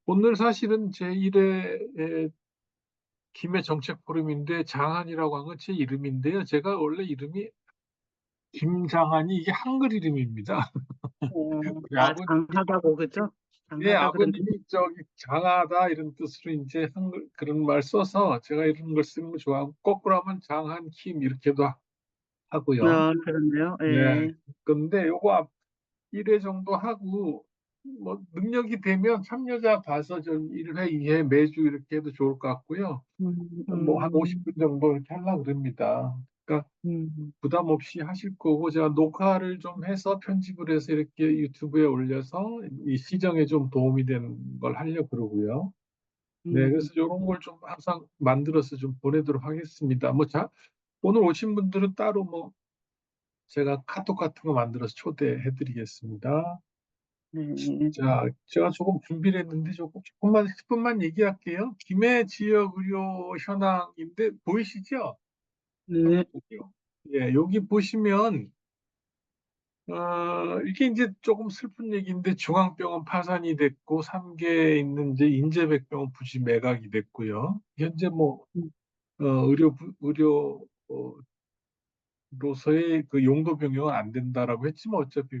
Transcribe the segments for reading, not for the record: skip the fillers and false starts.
오늘 사실은 제1회 김해 정책 포럼인데 장한이라고 한 건 제 이름인데요. 제가 원래 이름이 김장한이 이게 한글 이름입니다. 우리 장하다고, 그죠? 장하다 그러면, 아버님이 저기 장하다 이런 뜻으로 이제 한글 그런 말 써서 제가 이런 걸 쓰는 거 좋아하고 거꾸로 하면 장한 김 이렇게도 하고요. 그렇네요. 네. 예. 근데 요거 1회 정도 하고 뭐 능력이 되면 참여자 봐서 좀 1회, 2회 매주 이렇게 해도 좋을 것 같고요. 음, 뭐 한 음, 50분 정도 이렇게 하려고 그럽니다. 그러니까 음, 부담 없이 하실 거고 제가 녹화를 좀 해서 편집을 해서 이렇게 유튜브에 올려서 이 시정에 좀 도움이 되는 걸 하려고 그러고요. 네, 음, 그래서 이런 걸 좀 항상 만들어서 좀 보내도록 하겠습니다. 오늘 오신 분들은 따로 뭐 제가 카톡 같은 거 만들어서 초대해 드리겠습니다. 네. 자, 제가 조금 준비를 했는데 조금만 10분만 얘기할게요. 김해 지역 의료 현황인데 보이시죠? 네. 화면이요. 예, 여기 보시면 이게 이제 조금 슬픈 얘기인데 중앙병원 파산이 됐고 3개에 있는 이제 인제백병원 부지 매각이 됐고요. 현재 뭐 음, 의료로서의 그 용도 변경은 안 된다라고 했지만 어차피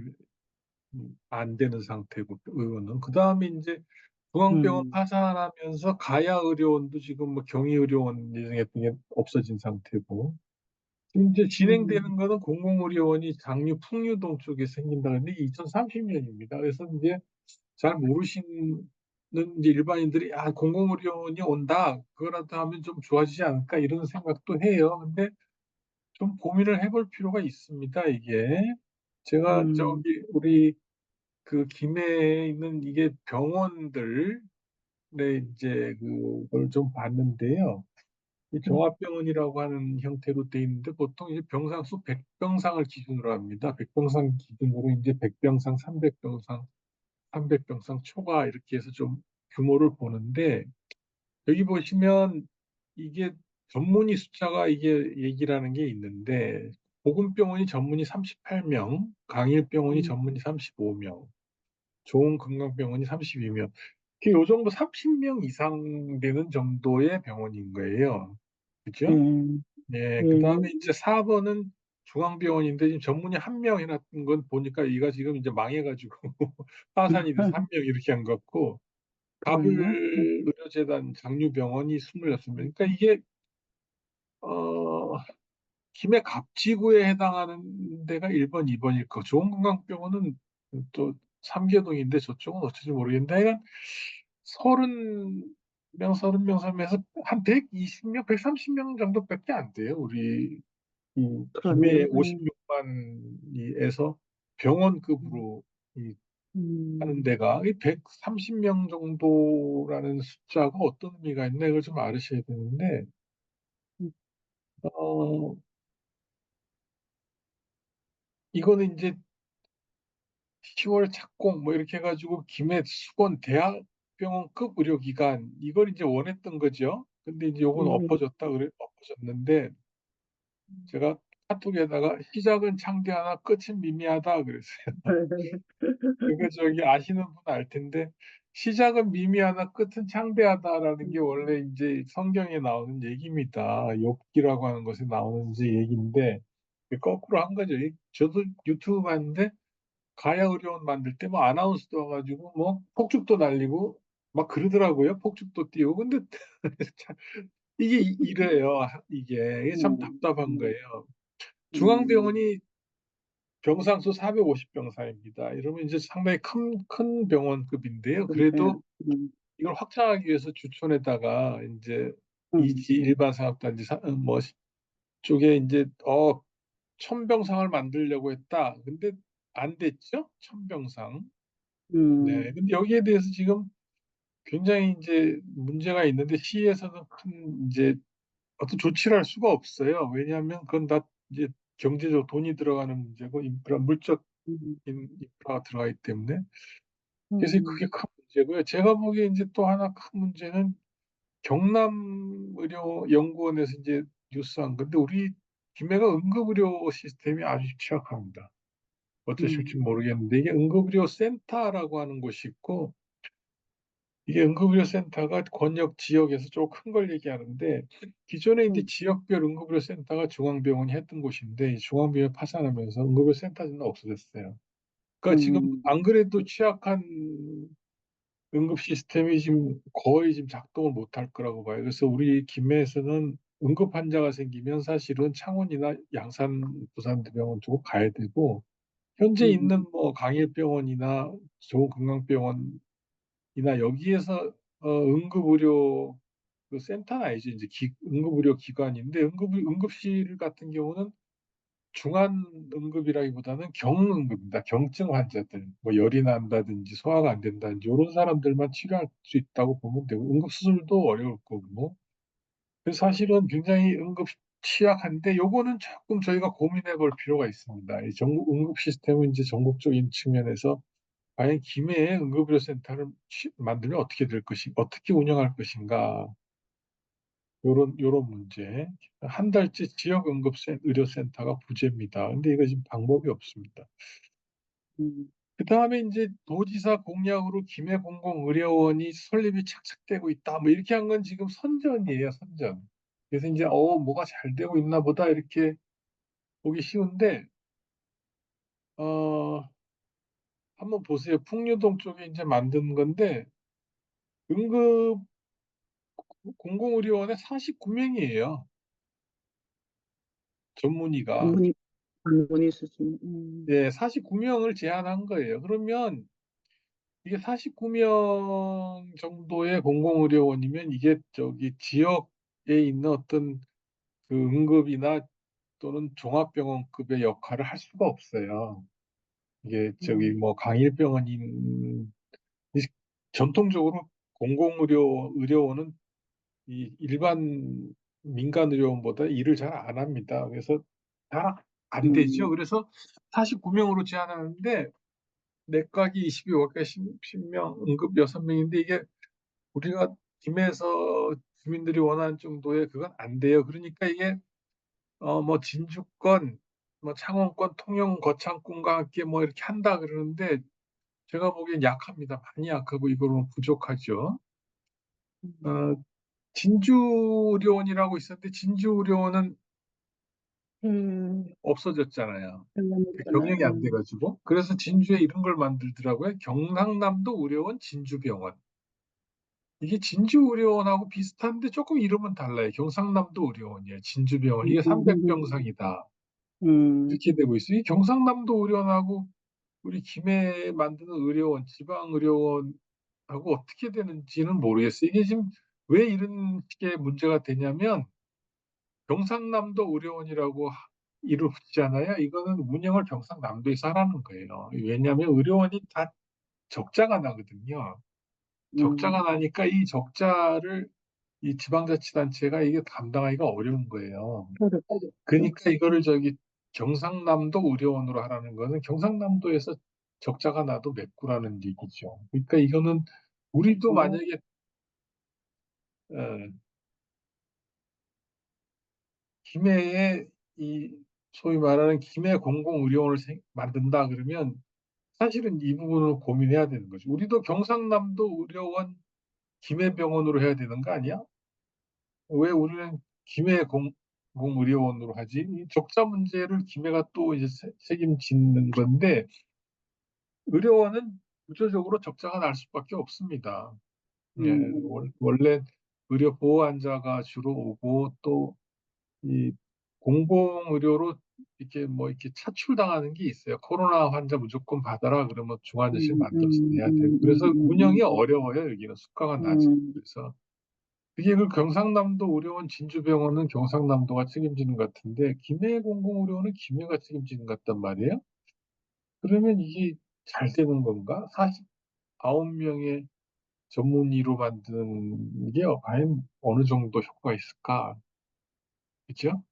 안 되는 상태고 의원은 그 다음에 이제 중앙병원 음, 파산하면서 가야 의료원도 지금 뭐 경희 의료원 예정했던 게 없어진 상태고 지금 이제 음, 진행되는 거는 공공의료원이 장류 풍류동 쪽에 생긴다는데 2030년입니다. 그래서 이제 잘 모르시는 이제 일반인들이 공공의료원이 온다 그거라도 하면 좀 좋아지지 않을까 이런 생각도 해요. 근데 좀 고민을 해볼 필요가 있습니다. 이게 제가 음, 저기 우리 그 김해에 있는 이게 병원들 네, 이제 그걸 좀 봤는데요. 이 음, 종합병원이라고 하는 형태로 돼 있는데 보통 이제 병상수 100병상을 기준으로 합니다. 100병상 기준으로 이제 100병상, 300병상, 300병상 초과 이렇게 해서 좀 규모를 보는데 여기 보시면 이게 전문의 숫자가 이게 얘기라는 게 있는데 보건병원이 전문의 38명, 강일병원이 음, 전문의 35명, 좋은건강병원이 32명. 요 정도 30명 이상 되는 정도의 병원인 거예요. 그죠? 예, 네, 그 예. 다음에 이제 4번은 중앙병원인데 지금 전문의 한 명 해놨던 건 보니까 이가 지금 이제 망해가지고 파산이 돼서 한 명 이렇게 한 것 같고 그러네요. 가불의료재단 장류병원이 26명. 그러니까 이게 김해 갑지구에 해당하는 데가 1번, 2번일 거. 좋은건강병원은 또 삼계동인데 저쪽은 어쩔지 모르겠는데 하여간 30명, 30명 삼면서 한 120명, 130명 정도밖에 안 돼요. 우리 이 김해 그러네요. 예. 56만이에서 병원급으로 이 하는 음, 데가 이 130명 정도라는 숫자가 어떤 의미가 있나 이걸 좀 알으셔야 되는데 음, 어, 이거는 이제 10월 착공 뭐 이렇게 해가지고 김해 수건 대학병원급 의료기관 이걸 이제 원했던 거죠. 근데 이제 요건 음, 엎어졌다 그래 엎어졌는데 제가 카톡에다가 시작은 창대하나 끝은 미미하다 그랬어요. 그러니까 저기 아시는 분 알 텐데 시작은 미미하나 끝은 창대하다라는 게 원래 이제 성경에 나오는 얘기입니다. 욥기라고 하는 것에 나오는 이제 얘기인데 거꾸로 한 거죠. 저도 유튜브 봤는데 가야 의료원 만들 때 뭐 아나운서도 와가지고 뭐 폭죽도 날리고 막 그러더라고요. 폭죽도 띄우고 근데 참 이게 이래요. 이게 참 음, 답답한 음, 거예요. 음, 중앙병원이 병상수 450병상입니다. 이러면 이제 상당히 큰 병원급인데요. 예, 그래도 이걸 확장하기 위해서 주촌에다가 이제 음, 이지 일반 사업단지 뭐 쪽에 이제 1000병상을 만들려고 했다. 근데 안 됐죠? 1000병상. 네. 음, 근데 여기에 대해서 지금 굉장히 이제 문제가 있는데 시에서는 큰 이제 어떤 조치를 할 수가 없어요. 왜냐하면 그건 다 이제 경제적 돈이 들어가는 문제고 물적 음, 인프라가 들어가기 때문에 그래서 음, 그게 큰 문제고요. 제가 보기에 이제 또 하나 큰 문제는 경남의료연구원에서 이제 뉴스한 건데 우리 김해가 응급의료 시스템이 아주 취약합니다. 어떠실지 음, 모르겠는데 이게 응급의료 센터라고 하는 곳이 있고 이게 응급의료센터가 권역 지역에서 좀 큰 걸 얘기하는데 기존에 이제 음, 지역별 응급의료센터가 중앙병원이 했던 곳인데 이 중앙병원이 파산하면서 응급의료센터는 없어졌어요. 그러니까 지금 음, 안 그래도 취약한 응급 시스템이 지금 거의 지금 작동을 못할 거라고 봐요. 그래서 우리 김해에서는 응급 환자가 생기면 사실은 창원이나 양산 부산대병원 쪽으로 가야 되고 현재 있는 음, 뭐 강일병원이나 조건강병원이나 여기에서 응급의료 그 센터는 아니죠. 이제 응급의료 기관인데 응급실 같은 경우는 중환 응급이라기보다는 경응급입니다. 경증 환자들, 뭐 열이 난다든지 소화가 안 된다든지 이런 사람들만 치료할 수 있다고 보면 되고 응급수술도 어려울 거고. 그래서 사실은 굉장히 응급 취약한데 요거는 조금 저희가 고민해 볼 필요가 있습니다. 이 응급 시스템은 이제 전국적인 측면에서 과연 김해에 응급의료센터를 만들면 어떻게 될 것인가, 어떻게 운영할 것인가, 요런 문제. 한 달째 지역 의료센터가 부재입니다. 근데 이거 지금 방법이 없습니다. 음, 그 다음에 이제 도지사 공약으로 김해공공의료원이 설립이 착착되고 있다. 뭐 이렇게 한 건 지금 선전이에요, 선전. 그래서 이제 뭐가 잘 되고 있나 보다 이렇게 보기 쉬운데 어 한번 보세요. 풍류동 쪽에 이제 만든 건데 응급 공공의료원에 49명이에요. 전문의가. 전문의, 전문의 수준, 예, 49명을 제한한 거예요. 그러면 이게 49명 정도의 공공의료원이면 이게 저기 지역에 있는 어떤 그 응급이나 또는 종합병원급의 역할을 할 수가 없어요. 이게 저기 음, 뭐 강일병원인 전통적으로 의료원은 이 일반 민간 의료원보다 일을 잘 안 합니다. 그래서 잘 안 되죠. 음, 그래서 49명으로 제한하는데 내과기 22월까 10명, 응급 6명인데 이게 우리가 김해에서 주민들이 원하는 정도의 그건 안 돼요. 그러니까 이게 뭐 진주권, 뭐 창원권, 통영 거창권과 함께 뭐 이렇게 한다 그러는데 제가 보기엔 약합니다. 많이 약하고 이거는 부족하죠. 음, 어, 진주의료원이라고 있었는데 진주의료원은 없어졌잖아요. 잖아 경영이 안 돼가지고. 그래서 진주에 이런 걸 만들더라고요. 경상남도 의료원 진주병원. 이게 진주의료원하고 비슷한데 조금 이름은 달라요. 경상남도 의료원이에요. 진주병원. 이게 음, 300병상이다. 음, 이렇게 되고 있어요. 이 경상남도 의료원하고 우리 김해에 만드는 의료원, 지방의료원하고 어떻게 되는지는 모르겠어요. 이게 지금 왜 이런 식의 문제가 되냐면 경상남도 의료원이라고 이를 붙이잖아요. 이거는 운영을 경상남도에서 하라는 거예요. 왜냐하면 의료원이 다 적자가 나거든요. 적자가 음, 나니까 이 적자를 이 지방자치단체가 이게 감당하기가 어려운 거예요. 어렵죠. 그러니까 이거를 저기 경상남도 의료원으로 하라는 거는 경상남도에서 적자가 나도 메꾸라는 얘기죠. 그러니까 이거는 우리도 어, 만약에 어, 김해에 이 소위 말하는 김해 공공의료원을 만든다 그러면 사실은 이 부분을 고민해야 되는 거죠. 우리도 경상남도 의료원 김해병원으로 해야 되는 거 아니야? 왜 우리는 김해 공공의료원으로 하지? 이 적자 문제를 김해가 또 이제 책임지는 건데 의료원은 구조적으로 적자가 날 수밖에 없습니다. 예, 음, 원래 의료 보호 환자가 주로 오고 또 이 공공의료로 이렇게 뭐 이렇게 차출당하는 게 있어요. 코로나 환자 무조건 받아라 그러면 중환자실 만들어서 내야 되고 그래서 운영이 어려워요. 여기는 수가가 낮아요. 그래서 그게 그 경상남도 의료원 진주병원은 경상남도가 책임지는 것 같은데 김해 공공의료원은 김해가 책임지는 것 같단 말이에요. 그러면 이게 잘 되는 건가? 49명의 전문의로 만드는 게 과연 어느 정도 효과가 있을까? 그렇죠?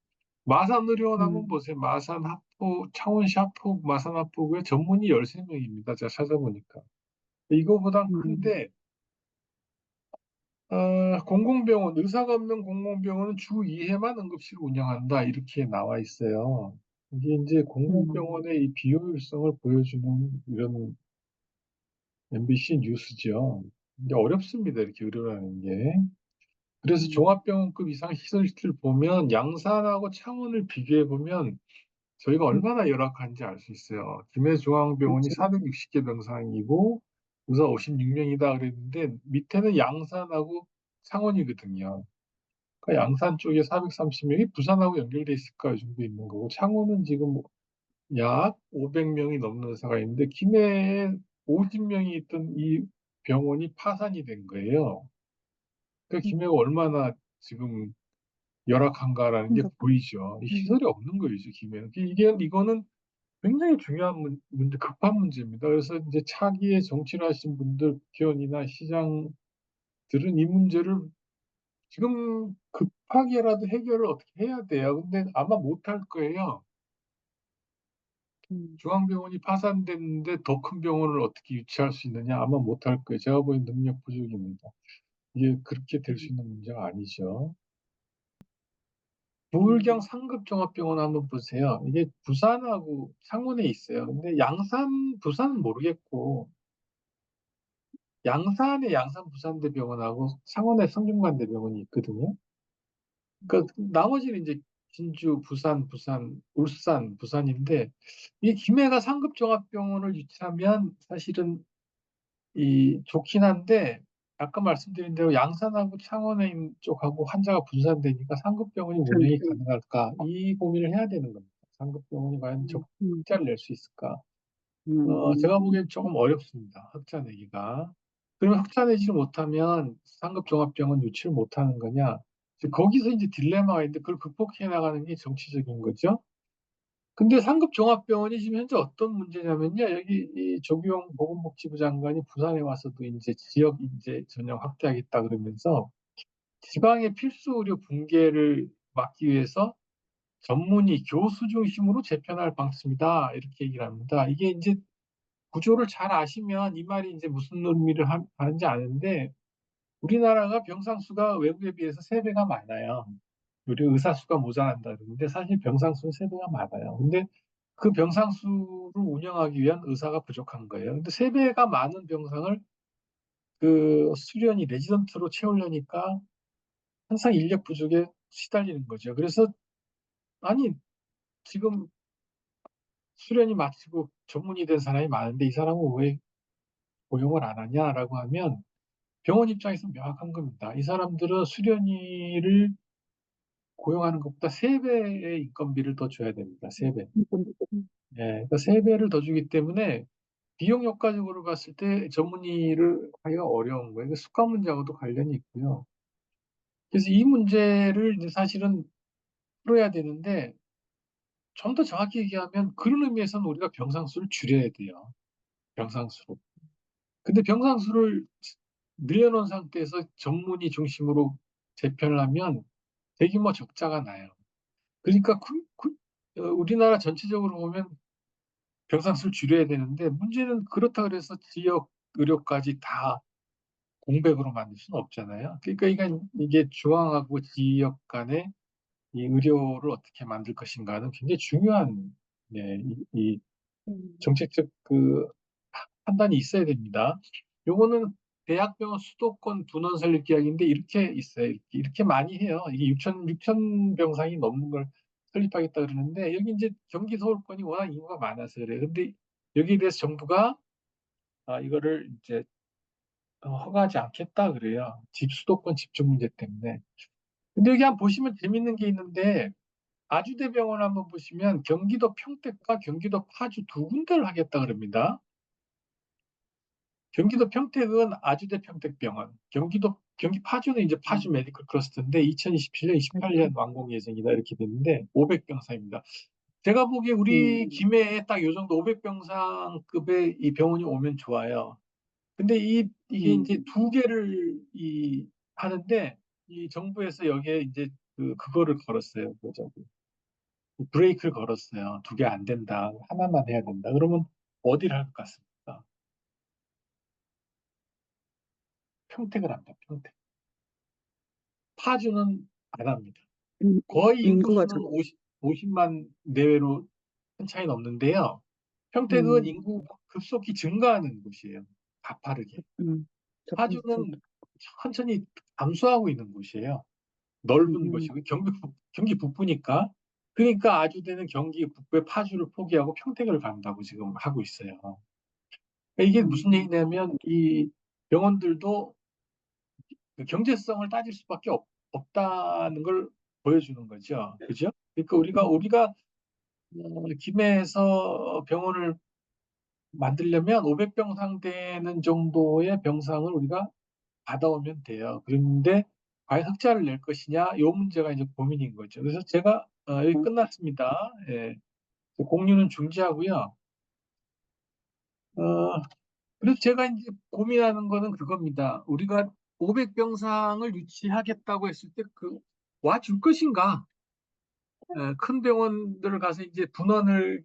마산의료원 한번 보세요. 마산 하포, 창원시 하포, 마산 하포구에 전문의 13명입니다. 제가 찾아보니까. 이거보단 큰데, 공공병원, 의사가 없는 공공병원은 주 2회만 응급실을 운영한다. 이렇게 나와 있어요. 이게 이제 공공병원의 이 비효율성을 보여주는 이런 MBC 뉴스죠. 이제 어렵습니다. 이렇게 의료라는 게. 그래서 음, 종합병원급 이상 시설을 보면 양산하고 창원을 비교해 보면 저희가 음, 얼마나 열악한지 알 수 있어요. 김해중앙병원이 그렇죠. 460개 병상이고 의사 56명이다 그랬는데 밑에는 양산하고 창원이거든요. 그러니까 양산 쪽에 430명이 부산하고 연결돼 있을까 이 정도 있는 거고 창원은 지금 약 500명이 넘는 의사가 있는데 김해에 50명이 있던 이 병원이 파산이 된 거예요. 그러니까 음, 김해가 얼마나 지금 열악한가라는 게 심각한. 보이죠. 이 음, 시설이 없는 거죠, 김해는. 이거는 굉장히 중요한 문제, 급한 문제입니다. 그래서 이제 차기에 정치를 하신 분들, 국회의원이나 시장들은 이 문제를 지금 급하게라도 해결을 어떻게 해야 돼요. 근데 아마 못할 거예요. 음, 중앙병원이 파산됐는데 더 큰 병원을 어떻게 유치할 수 있느냐? 아마 못할 거예요. 제가 보기엔 능력 부족입니다. 이게 그렇게 될 수 음, 있는 문제가 아니죠. 음, 부울경 상급종합병원 한번 보세요. 이게 부산하고 창원에 있어요. 근데 양산, 부산은 모르겠고, 양산에 양산부산대병원하고 창원에 성균관대병원이 있거든요. 그 나머지는 이제 진주, 부산, 울산, 부산인데 이 김해가 상급종합병원을 유치하면 사실은 이 좋긴 한데 아까 말씀드린 대로 양산하고 창원에 있는 쪽하고 환자가 분산되니까 상급병원이 운영이 전체. 가능할까 이 고민을 해야 되는 겁니다. 상급병원이 과연 음, 음, 흑자를 낼 수 있을까? 음, 제가 보기엔 조금 어렵습니다. 흑자 내기가. 그러면 흑자 내지를 못하면 상급 종합병원 유치를 못하는 거냐? 이제 거기서 이제 딜레마가 있는데 그걸 극복해 나가는 게 정치적인 거죠. 근데 상급 종합병원이 지금 현재 어떤 문제냐면요. 여기 이 조규용 보건복지부 장관이 부산에 와서도 이제 지역 인재 전형 확대하겠다 그러면서 지방의 필수 의료 붕괴를 막기 위해서 전문의 교수 중심으로 재편할 방침이다. 이렇게 얘기를 합니다. 이게 이제 구조를 잘 아시면 이 말이 이제 무슨 의미를 하는지 아는데 우리나라가 병상 수가 외국에 비해서 3배가 많아요. 우리 의사 수가 모자란다 그러는데 사실 병상 수는 3배가 많아요. 근데 그 병상 수를 운영하기 위한 의사가 부족한 거예요. 근데 3배가 많은 병상을 그 수련이 레지던트로 채우려니까 항상 인력 부족에 시달리는 거죠. 그래서 아니 지금 수련이 마치고 전문의 된 사람이 많은데 이 사람은 왜 고용을 안 하냐라고 하면 병원 입장에서 명확한 겁니다. 이 사람들은 수련의를 고용하는 것보다 3배의 인건비를 더 줘야 됩니다. 3배. 음, 예, 그러니까 3배를 더 주기 때문에 비용 효과적으로 봤을 때 전문의를 하기가 어려운 거예요. 그 수가 문제하고도 관련이 있고요. 그래서 이 문제를 이제 사실은 풀어야 되는데 좀 더 정확히 얘기하면 그런 의미에서는 우리가 병상 수를 줄여야 돼요. 병상 수를. 근데 병상 수를 늘려놓은 상태에서 전문의 중심으로 재편을 하면 대규모 적자가 나요. 그러니까 우리나라 전체적으로 보면 병상수를 줄여야 되는데 문제는 그렇다 그래서 지역 의료까지 다 공백으로 만들 수는 없잖아요. 그러니까 이게 중앙하고 지역 간의 이 의료를 어떻게 만들 것인가는 굉장히 중요한 예, 이 음, 정책적 그 판단이 있어야 됩니다. 요거는 대학병원 수도권 분원 설립 계약인데 이렇게 있어요. 이렇게 많이 해요. 이게 6천 병상이 넘는 걸 설립하겠다 그러는데 여기 이제 경기 서울권이 워낙 인구가 많아서 그래요. 근데 여기에 대해서 정부가 이거를 이제 허가하지 않겠다 그래요. 수도권 집중 문제 때문에. 근데 여기 한번 보시면 재밌는 게 있는데 아주대병원 한번 보시면 경기도 평택과 경기도 파주 두 군데를 하겠다 그럽니다. 경기도 평택은 아주대 평택병원, 경기 파주는 이제 파주 음, 메디컬 클러스터인데 2027년, 28년 완공 예정이다 이렇게 됐는데 500병상입니다. 제가 보기에 우리 음, 김해에 딱 요 정도 500병상급의 이 병원이 오면 좋아요. 근데 이게 이제 음, 두 개를 하는데 이 정부에서 여기에 이제 그거를 걸었어요. 그 저기 브레이크를 걸었어요. 두 개 안 된다. 하나만 해야 된다. 그러면 어디를 할 것 같습니까? 평택을 한다. 평택. 파주는 안 합니다. 거의 인구가 인구수는 적, 50만 내외로 큰 차이 없는데요. 평택은 음, 인구 급속히 증가하는 곳이에요. 가파르게. 음, 접근성. 파주는 천천히 감소하고 있는 곳이에요. 넓은 음, 곳이고 경기 북부니까. 그러니까 아주대는 경기 북부의 파주를 포기하고 평택을 간다고 지금 하고 있어요. 그러니까 이게 무슨 음, 얘기냐면 이 병원들도 그 경제성을 따질 수밖에 없다는 걸 보여주는 거죠. 그죠? 그러니까 우리가 김해에서 병원을 만들려면 500병 상대는 정도의 병상을 우리가 받아오면 돼요. 그런데 과연 흑자를 낼 것이냐, 이 문제가 이제 고민인 거죠. 그래서 제가 여기 음, 끝났습니다. 예. 공유는 중지하고요. 어, 그래서 제가 이제 고민하는 거는 그겁니다. 우리가 500병상을 유치하겠다고 했을 때 와줄 것인가? 큰 병원들을 가서 이제 분원을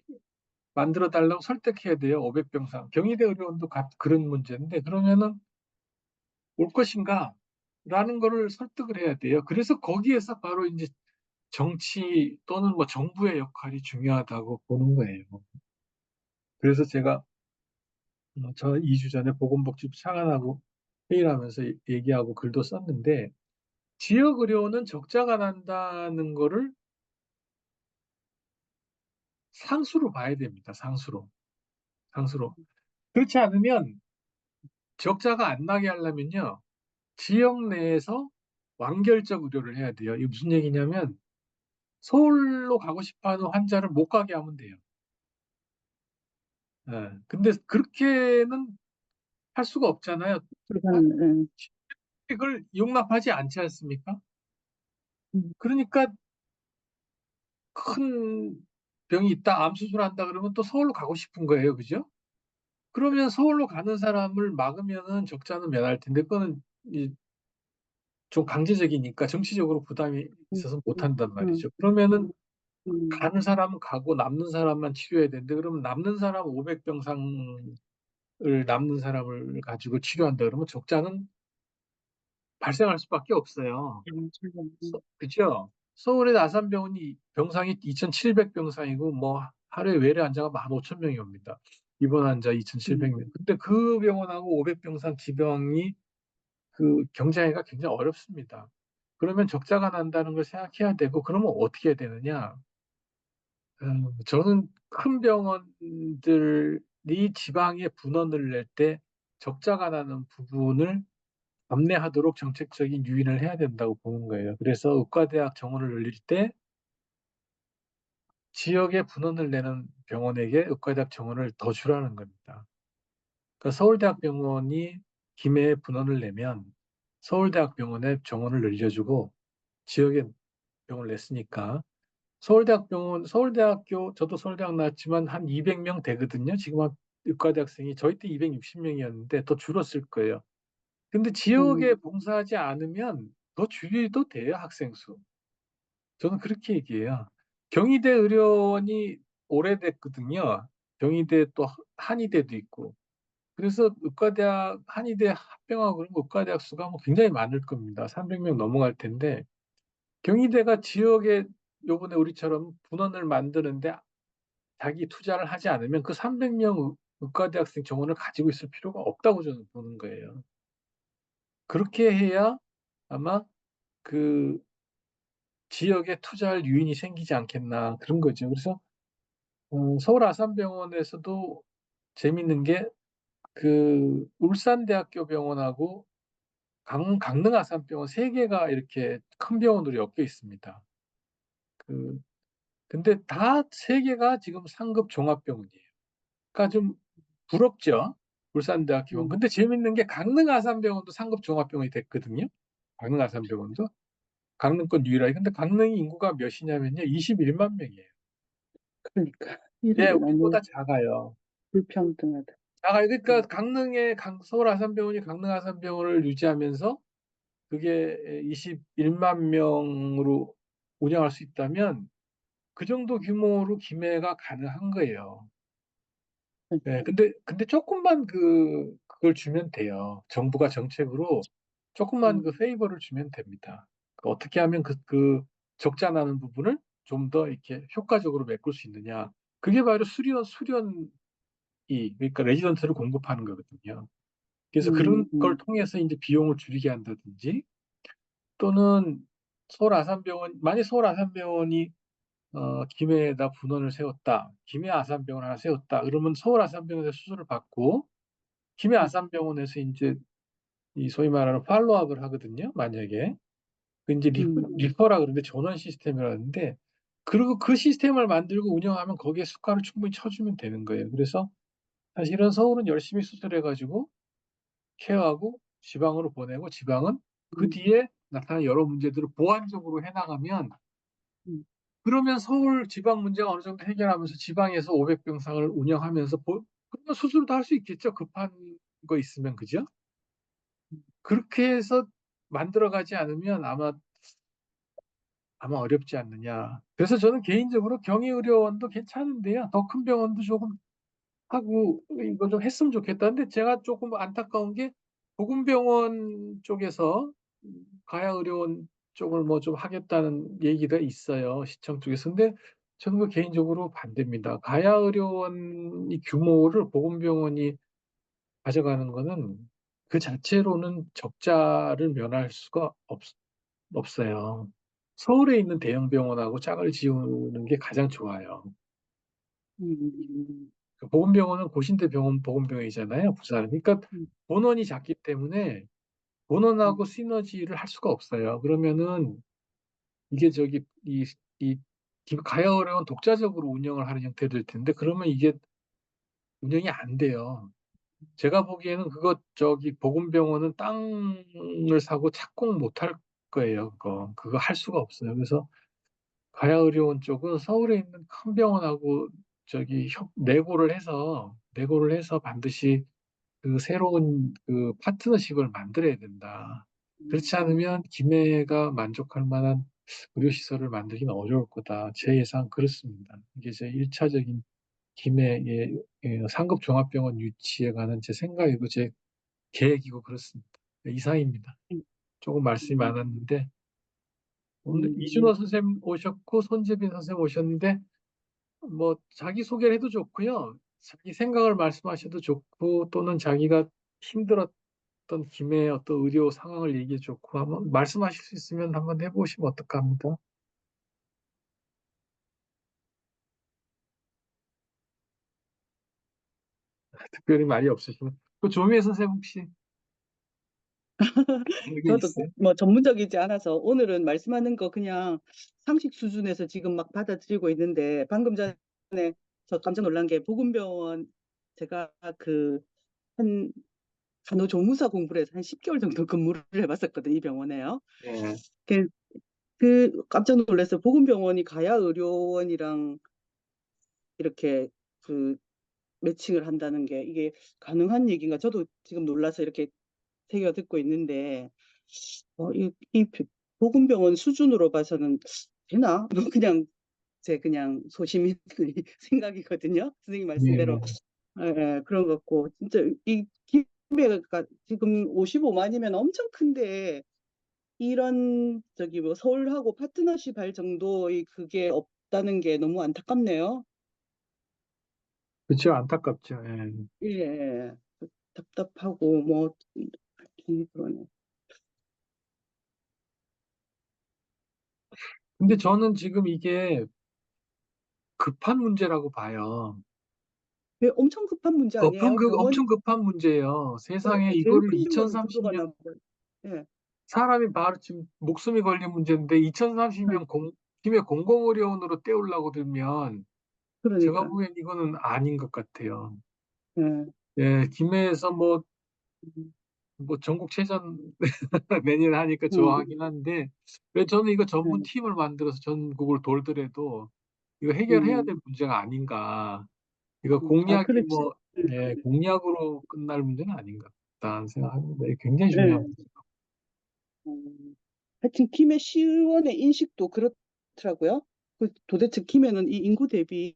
만들어 달라고 설득해야 돼요. 500병상. 경희대 의료원도 그런 문제인데, 그러면은 올 것인가? 라는 거를 설득을 해야 돼요. 그래서 거기에서 바로 이제 정치 또는 뭐 정부의 역할이 중요하다고 보는 거예요. 그래서 제가 저 2주 전에 보건복지부 차관하고 회의를 하면서 얘기하고 글도 썼는데 지역 의료는 적자가 난다는 거를 상수로 봐야 됩니다. 상수로. 상수로. 그렇지 않으면 적자가 안 나게 하려면요. 지역 내에서 완결적 의료를 해야 돼요. 이게 무슨 얘기냐면 서울로 가고 싶어하는 환자를 못 가게 하면 돼요. 근데 그렇게는 할 수가 없잖아요. 불가능. 그걸 용납하지 않지 않습니까? 음, 그러니까 큰 병이 있다, 암 수술한다 그러면 또 서울로 가고 싶은 거예요. 그죠? 그러면 서울로 가는 사람을 막으면은 적자는 면할 텐데, 그거는 좀 강제적이니까 정치적으로 부담이 음, 있어서 못 음, 한단 음, 말이죠. 그러면은 음, 가는 사람은 가고 남는 사람만 치료해야 되는데, 그러면 남는 사람 500병상을 남는 사람을 가지고 치료한다 그러면 적자는 발생할 수밖에 없어요. 그죠? 서울의 아산병원이 병상이 2,700병상이고 뭐 하루에 외래 환자가 15,000명이 옵니다. 입원 환자 2,700명. 근데 그 병원하고 500병상 지병이 그 경쟁하기가 굉장히 어렵습니다. 그러면 적자가 난다는 걸 생각해야 되고 그러면 어떻게 해야 되느냐? 저는 큰 병원들이 지방에 분원을 낼 때 적자가 나는 부분을 감내하도록 정책적인 유인을 해야 된다고 보는 거예요. 그래서 의과대학 정원을 늘릴 때 지역에 분원을 내는 병원에게 의과대학 정원을 더 주라는 겁니다. 그러니까 서울대학병원이 김해에 분원을 내면 서울대학병원에 정원을 늘려주고 지역에 병원을 냈으니까 서울대학병원, 서울대학교, 저도 서울대학 나왔지만 한 200명 되거든요. 지금 한 의과대학생이 저희 때 260명이었는데 더 줄었을 거예요. 근데 지역에 음, 봉사하지 않으면 더 줄여도 돼요, 학생 수. 저는 그렇게 얘기해요. 경희대 의료원이 오래됐거든요. 경희대 또 한의대도 있고. 그래서 의과대학, 한의대 합병하고 그런 거 의과대학 수가 뭐 굉장히 많을 겁니다. 300명 넘어갈 텐데. 경희대가 지역에 요번에 우리처럼 분원을 만드는데 자기 투자를 하지 않으면 그 300명 의과대학생 정원을 가지고 있을 필요가 없다고 저는 보는 거예요. 그렇게 해야 아마 그 지역에 투자할 유인이 생기지 않겠나 그런 거죠. 그래서 서울 아산병원에서도 재밌는 게 그 울산대학교 병원하고 강릉 아산병원 세 개가 이렇게 큰 병원으로 엮여 있습니다. 그 근데 다 세 개가 지금 상급 종합병원이에요. 그러니까 좀 부럽죠. 울산대학교. 음, 근데 재밌는 게 강릉 아산병원도 상급 종합병원이 됐거든요. 강릉 아산병원도 강릉권 유일하게. 근데 강릉이 인구가 몇이냐면요. 21만 명이에요. 그러니까 이런 예, 게 너무 우리보다 작아요. 불평등하다. 작아요. 그러니까 음, 서울 아산병원이 강릉 아산병원을 유지하면서 그게 21만 명으로 운영할 수 있다면 그 정도 규모로 김해가 가능한 거예요. 네, 근데 조금만 그걸 주면 돼요. 정부가 정책으로 조금만 그 음, 페이버를 주면 됩니다. 어떻게 하면 그 적자 나는 부분을 좀 더 이렇게 효과적으로 메꿀 수 있느냐. 그게 바로 수련이, 그러니까 레지던트를 공급하는 거거든요. 그래서 그런 걸 음, 통해서 이제 비용을 줄이게 한다든지 또는 서울 아산병원, 만약 서울 아산병원이 김해에다 분원을 세웠다. 김해 아산병원 하나 세웠다. 그러면 서울 아산병원에서 수술을 받고 김해 아산병원에서 이제 이 소위 말하는 팔로업을 하거든요. 만약에 그 이제 음, 리퍼라 그러는데 전원 시스템이라는데 그리고 그 시스템을 만들고 운영하면 거기에 수가를 충분히 쳐주면 되는 거예요. 그래서 사실은 서울은 열심히 수술해가지고 케어하고 지방으로 보내고 지방은 그 음, 뒤에 나타난 여러 문제들을 보완적으로 해나가면 음, 그러면 서울 지방 문제가 어느 정도 해결하면서 지방에서 500병상을 운영하면서 그러면 수술도 할 수 있겠죠. 급한 거 있으면 그죠? 그렇게 해서 만들어가지 않으면 아마 어렵지 않느냐. 그래서 저는 개인적으로 경희의료원도 괜찮은데요. 더 큰 병원도 조금 하고 이거 좀 했으면 좋겠다는데 제가 조금 안타까운 게 보건병원 쪽에서 가야의료원 쪽을 뭐 좀 하겠다는 얘기가 있어요. 시청 쪽에서. 근데 저는 그 개인적으로 반대입니다. 가야의료원 이 규모를 보건병원이 가져가는 거는 그 자체로는 적자를 면할 수가 없어요. 서울에 있는 대형 병원하고 짝을 지우는 게 가장 좋아요. 음, 그 보건병원은 고신대 병원 보건병원이잖아요, 부산. 그러니까 음, 본원이 작기 때문에 음, 본원하고 시너지를 할 수가 없어요. 그러면은 이게 이 가야의료원 독자적으로 운영을 하는 형태 될 텐데 그러면 이게 운영이 안 돼요. 제가 보기에는 보건병원은 땅을 사고 착공 못 할 거예요. 그거 할 수가 없어요. 그래서 가야의료원 쪽은 서울에 있는 큰 병원하고 내고를 해서 반드시 그 새로운 그 파트너십을 만들어야 된다. 그렇지 않으면 기내가 만족할 만한 의료시설을 만들기는 어려울 거다. 제 예상 그렇습니다. 이게 제 1차적인 김해의 상급 종합병원 유치에 관한 제 생각이고 제 계획이고 그렇습니다. 이상입니다. 조금 말씀이 음, 많았는데 오늘 음, 이준호 선생님 오셨고 손재빈 선생님 오셨는데 뭐 자기 소개를 해도 좋고요. 자기 생각을 말씀하셔도 좋고 또는 자기가 힘들었던 김해 어떤 의료 상황을 얘기해 좋고 한번 말씀하실 수 있으면 한번 해보시면 어떨까 합니다. 특별히 말이 없으시면 또 조미애 선생님 혹시 의견 저도 있어요? 뭐 전문적이지 않아서 오늘은 말씀하는 거 그냥 상식 수준에서 지금 막 받아들이고 있는데 방금 전에 저 깜짝 놀란 게 보건병원 제가 그 한 간호조무사 공부를 해서 한 10개월 정도 근무를 해봤었거든요. 이 병원에요. 예. 그, 깜짝 놀랐어요. 보건병원이 가야의료원이랑 이렇게 그 매칭을 한다는 게 이게 가능한 얘기인가? 저도 지금 놀라서 이렇게 새겨 듣고 있는데 이 보건병원 수준으로 봐서는 되나? 뭐 그냥 소심히 생각이거든요. 선생님 말씀대로 예. 예, 예, 그런 것 같고 진짜 이 기회가 지금 55만이면 엄청 큰데 이런 저기 뭐 서울하고 파트너십 할 정도의 그게 없다는 게 너무 안타깝네요. 그렇죠. 안타깝죠. 예. 예, 예. 답답하고 뭐 그러네. 근데 저는 지금 이게 급한 문제라고 봐요. 왜 엄청 급한 문제 아니에요? 병원이 엄청 급한 문제예요. 세상에 제일 이거를 큰 병원은 구조가 2030년 나고 예, 사람이 바로 지금 목숨이 걸린 문제인데 예, 2030년 김에 공공의료원으로 떼우려고 들면 제가 그러니까 보기엔 이거는 아닌 것 같아요. 예, 예, 김해에서 음, 뭐 전국체전 매년 하니까 음, 좋아하긴 한데 왜 저는 이거 전문 예, 팀을 만들어서 전국을 돌더라도 이거 해결해야 될 음, 문제가 아닌가. 이거 아 공약이 그렇지. 예, 공약으로 끝날 문제는 아닌 것 같다는 생각합니다. 이게 굉장히 중요한 예. 문제죠. 하여튼 김해 시의원의 인식도 그렇더라고요. 도대체 김해는 이 인구 대비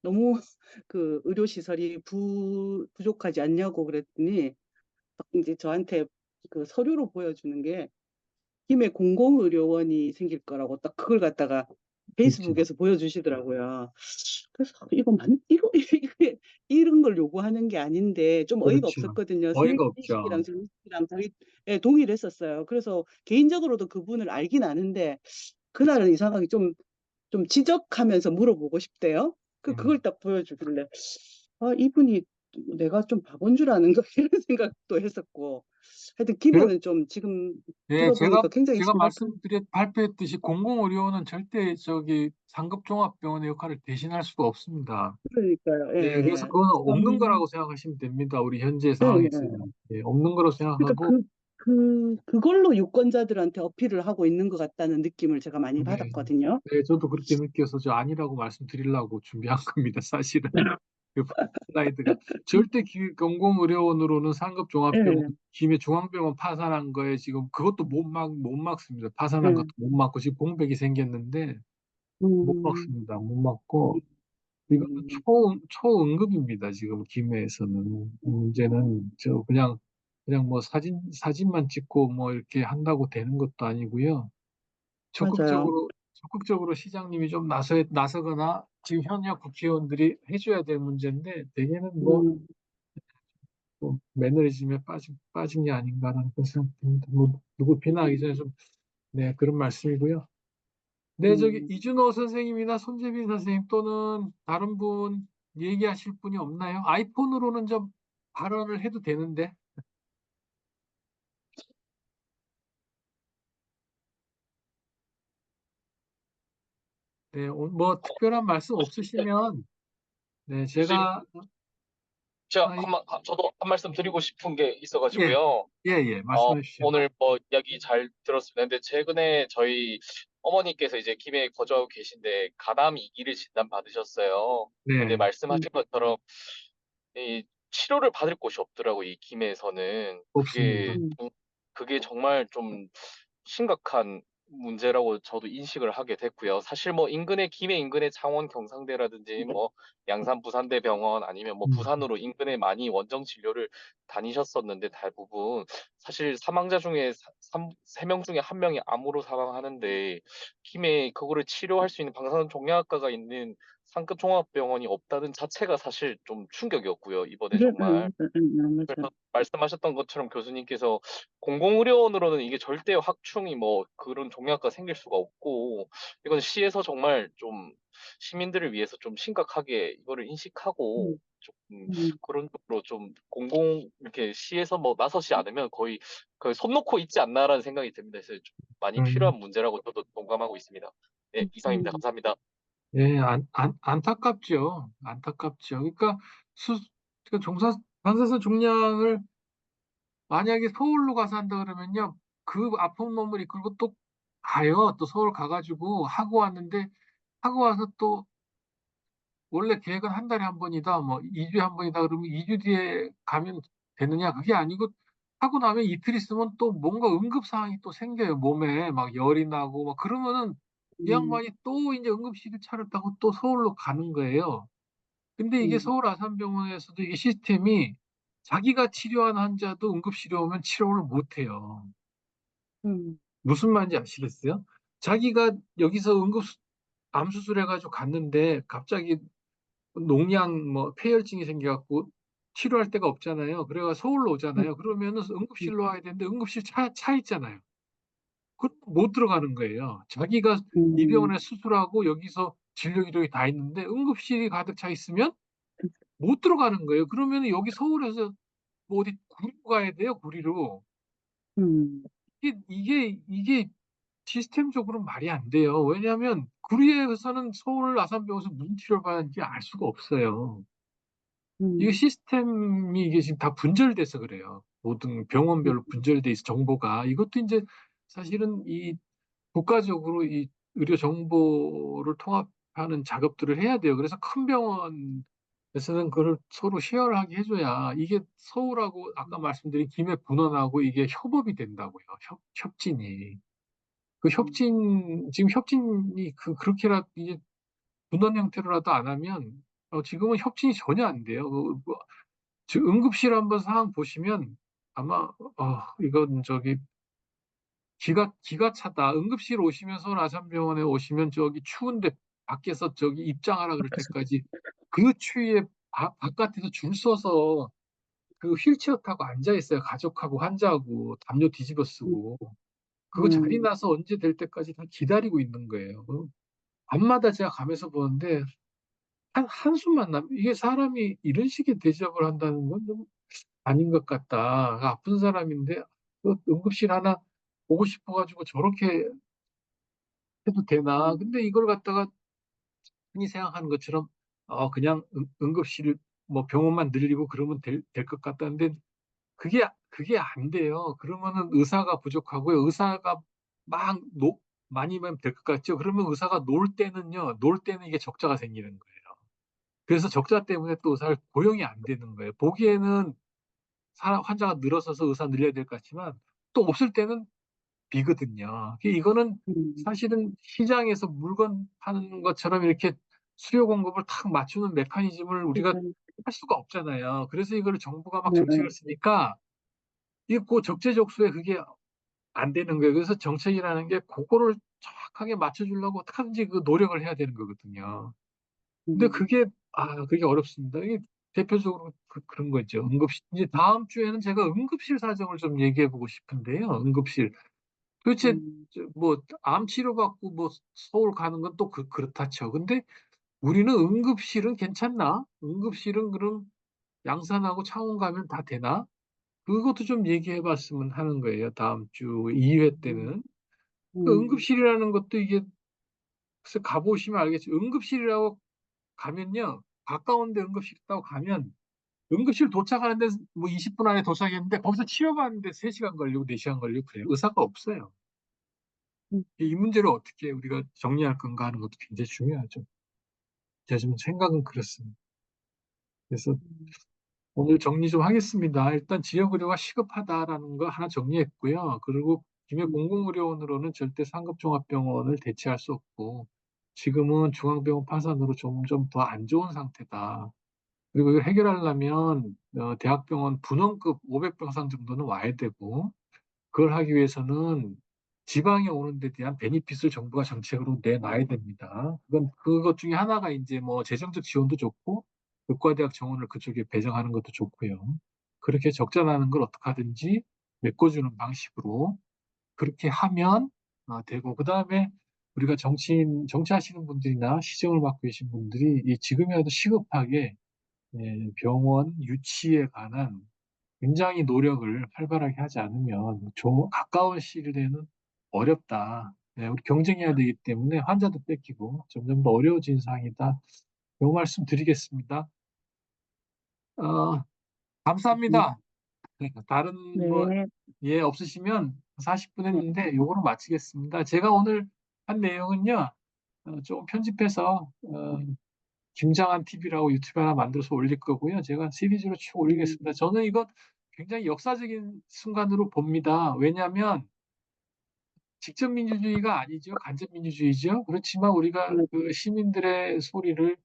너무 그 의료시설이 부족하지 않냐고 그랬더니 이제 저한테 그 서류로 보여주는 게 김해 공공의료원이 생길 거라고 딱 그걸 갖다가 그렇죠. 페이스북에서 보여주시더라고요. 그래서 이거 이런 걸 요구하는 게 아닌데 좀 어이가 그렇죠. 없었거든요. 어이가 선생님식이랑 없죠. 저희식이랑 거의 예, 동일했었어요. 그래서 개인적으로도 그분을 알긴 아는데 그날은 이상하게 좀 지적하면서 물어보고 싶대요. 그걸 음. 딱 보여주길래 아, 이분이 내가 좀 바본 줄 아는가 이런 생각도 했었고 하여튼 그래, 기분은 좀 지금 예, 들어보니까 굉장히 제가 심각한 발표했듯이 공공의료원은 절대 저기 상급종합병원의 역할을 대신할 수가 없습니다. 그러니까요. 예, 예, 그래서 예. 그거는 없는 참, 거라고 생각하시면 됩니다. 우리 현재 예, 예. 상황에서는. 예, 없는 거라고 그러니까 생각하고, 그걸로 유권자들한테 어필을 하고 있는 것 같다는 느낌을 제가 많이 네, 받았거든요. 네, 저도 그렇게 느껴서 저 아니라고 말씀드리려고 준비한 겁니다. 사실은. 그 슬라이드가 절대 공공의료원으로는 상급종합병원, 예, 김해 중앙병원 파산한 거에 지금 그것도 못 막습니다. 파산한 것도 예. 못 막고 지금 공백이 생겼는데 못 음, 막습니다. 못 막고 이거는 음, 초응급입니다. 지금 김해에서는 문제는 저 그냥 뭐 사진만 찍고 뭐 이렇게 한다고 되는 것도 아니고요. 맞아요. 적극적으로 시장님이 좀 나서거나 지금 현역 국회의원들이 해줘야 될 문제인데 대개는 음, 뭐 매너리즘에 빠진 게 아닌가라는 그런 생각입니다. 뭐 누구 비난하기 전에 좀 네, 그런 말씀이고요. 네, 저기 음. 이준호 선생님이나 손재빈 선생님 또는 다른 분 얘기하실 분이 없나요? 아이폰으로는 좀 발언을 해도 되는데. 네, 뭐 특별한 말씀 없으시면 네, 교수님, 제가 제가 아, 저도 한 말씀 드리고 싶은 게 예, 있어가지고요. 예, 말씀해 주시죠. 오늘 뭐 이야기 잘 들었습니다. 근데 최근에 저희 어머니께서 이제 김해에 거주하고 계신데 간암 2기를 진단 받으셨어요. 근데 네, 말씀하신 것처럼 이 치료를 받을 곳이 없더라고, 이 김해에서는. 없습니다. 음, 그게 정말 좀 심각한 문제라고 저도 인식을 하게 됐고요. 사실 뭐 김해 인근의 창원 경상대라든지 뭐 양산 부산대병원 아니면 뭐 음, 부산으로 인근에 많이 원정 진료를 다니셨었는데 대부분 사실 사망자 중에 3명 중에 한 명이 암으로 사망하는데 김해에 그거를 치료할 수 있는 방사선 종양학과가 있는 상급 종합병원이 없다는 자체가 사실 좀 충격이었고요. 이번에 정말. 맞아요. 그래서 말씀하셨던 것처럼 교수님께서 공공의료원으로는 이게 절대 확충이 뭐 그런 종양학과 생길 수가 없고 이건 시에서 정말 좀 시민들을 위해서 좀 심각하게 이거를 인식하고 음, 조금 음, 그런 쪽으로 좀 이렇게 시에서 뭐 나서지 않으면 거의 손 놓고 있지 않나라는 생각이 듭니다. 그래서 좀 많이 음, 필요한 문제라고 저도 동감하고 있습니다. 네, 이상입니다. 음, 감사합니다. 예, 안타깝죠. 안타깝죠. 그러니까 수, 방사선 종량을 만약에 서울로 가서 한다 그러면요, 그 아픈 몸을 이끌고 또 가요. 또 서울 가가지고 하고 왔는데 하고 와서 또 원래 계획은 한 달에 한 번이다, 뭐 2주에 한 번이다 그러면 2주 뒤에 가면 되느냐? 그게 아니고 하고 나면 이틀 있으면 또 뭔가 응급 상황이 또 생겨요. 몸에 막 열이 나고 막 그러면은 이 음, 양반이 또 이제 응급실을 차렸다고 또 서울로 가는 거예요. 근데 이게 음, 서울 아산병원에서도 이게 시스템이 자기가 치료한 환자도 응급실에 오면 치료를 못 해요. 음, 무슨 말인지 아시겠어요? 자기가 여기서 암 수술해가지고 갔는데 갑자기 농양 뭐 폐혈증이 생겨갖고 치료할 데가 없잖아요. 그래가 서울로 오잖아요. 그러면은 음, 응급실로 와야 되는데 응급실 차 있잖아요. 못 들어가는 거예요. 자기가 이 음, 병원에 수술하고 여기서 진료 기록이 다 있는데 응급실이 가득 차 있으면 못 들어가는 거예요. 그러면 여기 서울에서 뭐 어디 구리로 가야 돼요. 구리로. 음, 이게 시스템적으로 말이 안 돼요. 왜냐하면 구리에서는 서울 아산병원에서 무슨 치료를 받는지 알 수가 없어요. 이게 음, 시스템이 이게 지금 다 분절돼서 그래요. 모든 병원별로 분절돼 있어 정보가. 이것도 이제 사실은 이 국가적으로 이 의료 정보를 통합하는 작업들을 해야 돼요. 그래서 큰 병원에서는 그걸 서로 쉐어하게 해줘야 이게 서울하고 아까 말씀드린 김해 분원하고 이게 협업이 된다고요. 협진이. 그 지금 협진이 그렇게라도 이제 분원 형태로라도 안 하면 지금은 협진이 전혀 안 돼요. 응급실 한번 상황 보시면 아마 이건 저기 기가 차다. 응급실 오시면 서울 아산병원에 오시면 저기 추운데 밖에서 저기 입장하라 그럴 때까지 그 추위에 바깥에서 줄 서서 그 휠체어 타고 앉아 있어요. 가족하고 환자하고 담요 뒤집어 쓰고. 그거 자리 음, 나서 언제 될 때까지 다 기다리고 있는 거예요. 밤마다 제가 가면서 보는데 한숨만 나면 이게 사람이 이런 식의 대접을 한다는 건 좀 아닌 것 같다. 아픈 사람인데 그 응급실 하나 보고 싶어가지고 저렇게 해도 되나? 음, 근데 이걸 갖다가 흔히 생각하는 것처럼 그냥 응급실 뭐 병원만 늘리고 그러면 될 것 같다는데 그게 안 돼요. 그러면은 의사가 부족하고요. 의사가 막 많이면 될 것 같죠. 그러면 의사가 놀 때는 이게 적자가 생기는 거예요. 그래서 적자 때문에 또 의사를 고용이 안 되는 거예요. 보기에는 환자가 늘어서서 의사 늘려야 될 것 같지만 또 없을 때는 비거든요. 이거는 음, 사실은 시장에서 물건 파는 것처럼 이렇게 수요 공급을 탁 맞추는 메커니즘을 우리가 음, 할 수가 없잖아요. 그래서 이걸 정부가 막 네, 정책을 쓰니까 이그 적재적소에 그게 안 되는 거예요. 그래서 정책이라는 게 그거를 정확하게 맞춰주려고 어떻게든지 그 노력을 해야 되는 거거든요. 근데 음, 그게 어렵습니다. 이게 대표적으로 런 거죠. 이제 다음 주에는 제가 응급실 사정을 좀 얘기해 보고 싶은데요. 응급실. 도대체 음, 뭐 암 치료 받고 뭐 서울 가는 건 또 그렇다 쳐. 근데 우리는 응급실은 괜찮나? 응급실은 그럼 양산하고 창원 가면 다 되나? 그것도 좀 얘기해 봤으면 하는 거예요. 다음 주 2회 음, 때는. 그 음, 응급실이라는 것도 이게 글쎄 가보시면 알겠죠. 응급실이라고 가면요. 가까운 데 응급실 있다고 가면 응급실 도착하는데 뭐 20분 안에 도착했는데 거기서 치료받는데 3시간 걸리고 4시간 걸리고 그래요. 의사가 없어요. 음, 이 문제를 어떻게 우리가 정리할 건가 하는 것도 굉장히 중요하죠. 제 좀 생각은 그렇습니다. 그래서 음, 오늘 정리 좀 하겠습니다. 일단 지역의료가 시급하다라는 거 하나 정리했고요. 그리고 김해 음, 공공의료원으로는 절대 상급종합병원을 대체할 수 없고 지금은 중앙병원 파산으로 점점 더 안 좋은 상태다. 그리고 이걸 해결하려면 대학병원 분원급 500병상 정도는 와야 되고 그걸 하기 위해서는 지방에 오는 데 대한 베니핏을 정부가 정책으로 내놔야 됩니다. 그것 중에 하나가 이제 뭐 재정적 지원도 좋고 의과대학 정원을 그쪽에 배정하는 것도 좋고요. 그렇게 적자 나는 걸 어떻게 하든지 메꿔주는 방식으로 그렇게 하면 되고 그다음에 우리가 정치하시는 분들이나 시정을 맡고 계신 분들이 이 지금이라도 시급하게 병원 유치에 관한 굉장히 노력을 활발하게 하지 않으면 좀 가까운 시일 내는 어렵다. 우리 경쟁해야 되기 때문에 환자도 뺏기고 점점 더 어려워진 상황이다. 이 말씀 드리겠습니다. 어, 음. 감사합니다. 다른 뭐, 네, 예, 없으시면 40분 네, 했는데 요거로 마치겠습니다. 제가 오늘 한 내용은요, 조금 편집해서, 김장한 TV라고 유튜브 하나 만들어서 올릴 거고요. 제가 시리즈로 쭉 음, 올리겠습니다. 저는 이건 굉장히 역사적인 순간으로 봅니다. 왜냐하면 직접 민주주의가 아니죠. 간접 민주주의죠. 그렇지만 우리가 네, 그 시민들의 소리를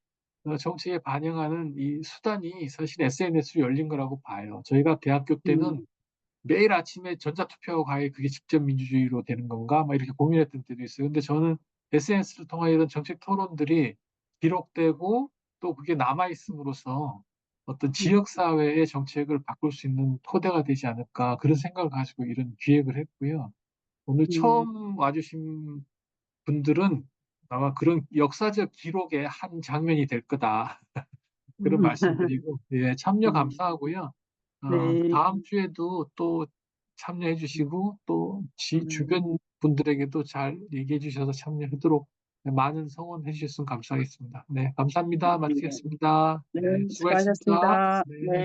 정책에 반영하는 이 수단이 사실 SNS로 열린 거라고 봐요. 저희가 대학교 때는 음, 매일 아침에 전자투표하고 가야 그게 직접 민주주의로 되는 건가? 막 이렇게 고민했던 때도 있어요. 근데 저는 SNS를 통한 이런 정책 토론들이 기록되고 또 그게 남아있음으로써 어떤 음, 지역사회의 정책을 바꿀 수 있는 토대가 되지 않을까 그런 생각을 가지고 이런 기획을 했고요. 오늘 음, 처음 와주신 분들은 아마 그런 역사적 기록의 한 장면이 될 거다. 그런 음, 말씀드리고, 예, 참여 음, 감사하고요. 네, 다음 주에도 또 참여해 주시고, 또 음, 주변 분들에게도 잘 얘기해 주셔서 참여하도록 많은 성원해 주셨으면 감사하겠습니다. 네, 감사합니다. 네, 마치겠습니다. 네, 네, 수고하셨습니다. 수고하셨습니다. 네. 네.